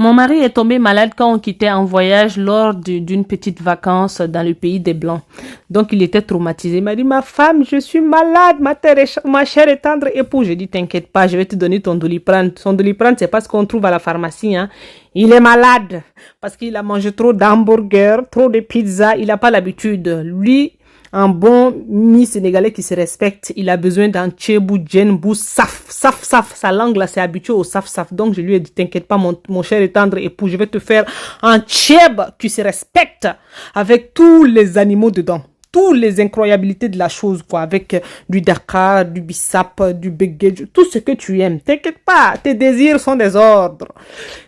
Mon mari est tombé malade quand on quittait un voyage lors d'une petite vacance dans le pays des Blancs. Donc, il était traumatisé. Il m'a dit, ma femme, je suis malade, ma chère et tendre épouse. J'ai dit, t'inquiète pas, je vais te donner ton Doliprane. Son Doliprane, c'est pas ce qu'on trouve à la pharmacie, hein. Il est malade parce qu'il a mangé trop d'hamburgers, trop de pizzas. Il n'a pas l'habitude. Lui, un bon mi-sénégalais qui se respecte, il a besoin d'un tchébou, djenbou, saf. Sa langue là, c'est habitué au saf. Donc, je lui ai dit, t'inquiète pas, mon cher et tendre époux, je vais te faire un tchèb qui se respecte avec tous les animaux dedans. Toutes les incroyabilités de la chose, quoi, avec du Dakar, du bissap, du bégué, tout ce que tu aimes. T'inquiète pas, tes désirs sont des ordres.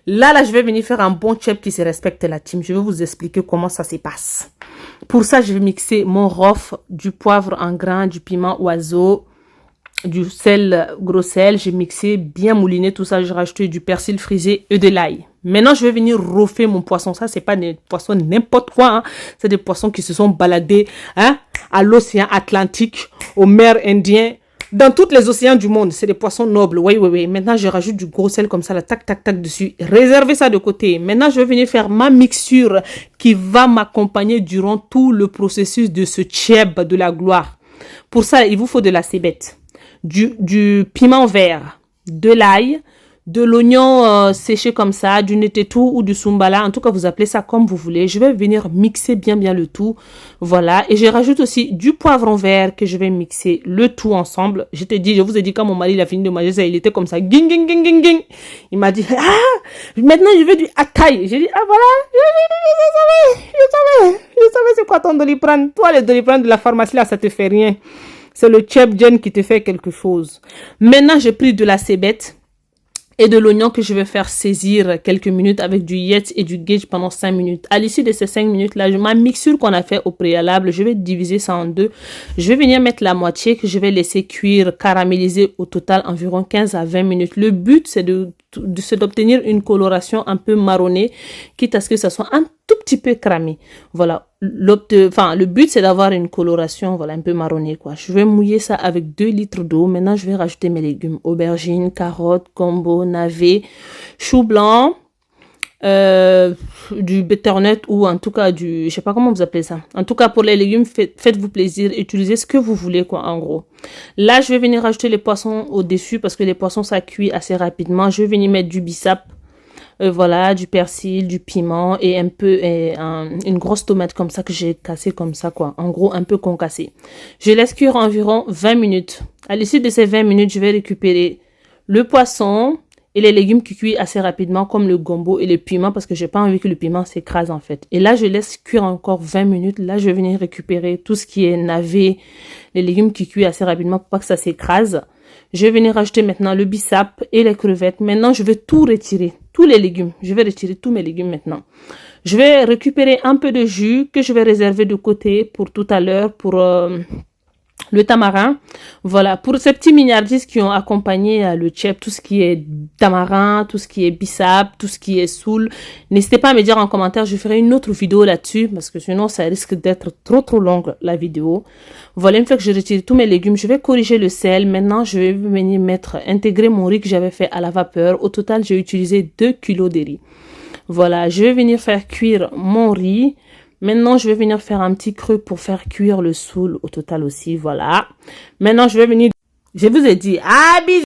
Là, je vais venir faire un bon tchèb qui se respecte, la team. Je vais vous expliquer comment ça se passe. Pour ça, je vais mixer mon rof, du poivre en grains, du piment oiseau, du sel, gros sel. J'ai mixé, bien mouliné tout ça. J'ai rajouté du persil frisé et de l'ail. Maintenant, je vais venir rofer mon poisson. Ça, c'est pas des poissons n'importe quoi, hein. C'est des poissons qui se sont baladés, hein, à l'océan Atlantique, aux mers Indiennes, dans tous les océans du monde. C'est des poissons nobles. Oui. Maintenant, je rajoute du gros sel comme ça, là, tac dessus. Réservez ça de côté. Maintenant, je vais venir faire ma mixture qui va m'accompagner durant tout le processus de ce tchèb de la gloire. Pour ça, il vous faut de la cébette, du piment vert, de l'ail, de l'oignon séché comme ça, du netetou ou du sumbala. En tout cas, vous appelez ça comme vous voulez. Je vais venir mixer bien le tout. Voilà. Et je rajoute aussi du poivron vert que je vais mixer le tout ensemble. Je vous ai dit quand mon mari il a fini de manger ça, il était comme ça. Ging. Il m'a dit, maintenant je veux du ataï. J'ai dit, voilà. Je savais c'est quoi ton Doliprane. Toi, les Doliprane de la pharmacie là, ça te fait rien. C'est le tchèb qui te fait quelque chose. Maintenant, j'ai pris de la cébette et de l'oignon que je vais faire saisir quelques minutes avec du yetz et du gage pendant 5 minutes. À l'issue de ces 5 minutes là, ma mixture qu'on a fait au préalable, je vais diviser ça en deux. Je vais venir mettre la moitié que je vais laisser cuire, caraméliser au total environ 15 à 20 minutes. Le but c'est d'obtenir une coloration un peu marronnée, quitte à ce que ça soit un tout petit peu cramé. Voilà. Le but c'est d'avoir une coloration, voilà, un peu marronnée, quoi. Je vais mouiller ça avec 2 litres d'eau. Maintenant, je vais rajouter mes légumes. Aubergines, carottes, combo, navets, chou blanc, du butternut ou en tout cas je sais pas comment vous appelez ça. En tout cas, pour les légumes, faites-vous plaisir. Utilisez ce que vous voulez, quoi, en gros. Là, je vais venir rajouter les poissons au-dessus parce que les poissons, ça cuit assez rapidement. Je vais venir mettre du bissap. Voilà, du persil, du piment et un peu une grosse tomate comme ça que j'ai cassée comme ça, quoi. En gros, un peu concassée. Je laisse cuire environ 20 minutes. À l'issue de ces 20 minutes, je vais récupérer le poisson et les légumes qui cuisent assez rapidement comme le gombo et le piment parce que j'ai pas envie que le piment s'écrase en fait. Et là, je laisse cuire encore 20 minutes. Là, je vais venir récupérer tout ce qui est navet, les légumes qui cuisent assez rapidement pour pas que ça s'écrase. Je vais venir rajouter maintenant le bissap et les crevettes. Maintenant, je vais tout retirer, tous les légumes. Je vais retirer tous mes légumes maintenant. Je vais récupérer un peu de jus que je vais réserver de côté pour tout à l'heure, pour le tamarin. Voilà, pour ces petits mignardises qui ont accompagné le tchèb, tout ce qui est tamarin, tout ce qui est bissap, tout ce qui est soul. N'hésitez pas à me dire en commentaire, je ferai une autre vidéo là-dessus parce que sinon ça risque d'être trop longue la vidéo. Voilà, une fois que je retire tous mes légumes, je vais corriger le sel. Maintenant, je vais venir intégrer mon riz que j'avais fait à la vapeur. Au total, j'ai utilisé 2 kilos de riz. Voilà, je vais venir faire cuire mon riz. Maintenant, je vais venir faire un petit creux pour faire cuire le soul au total aussi. Voilà. Maintenant, je vais venir... Je vous ai dit, bisous.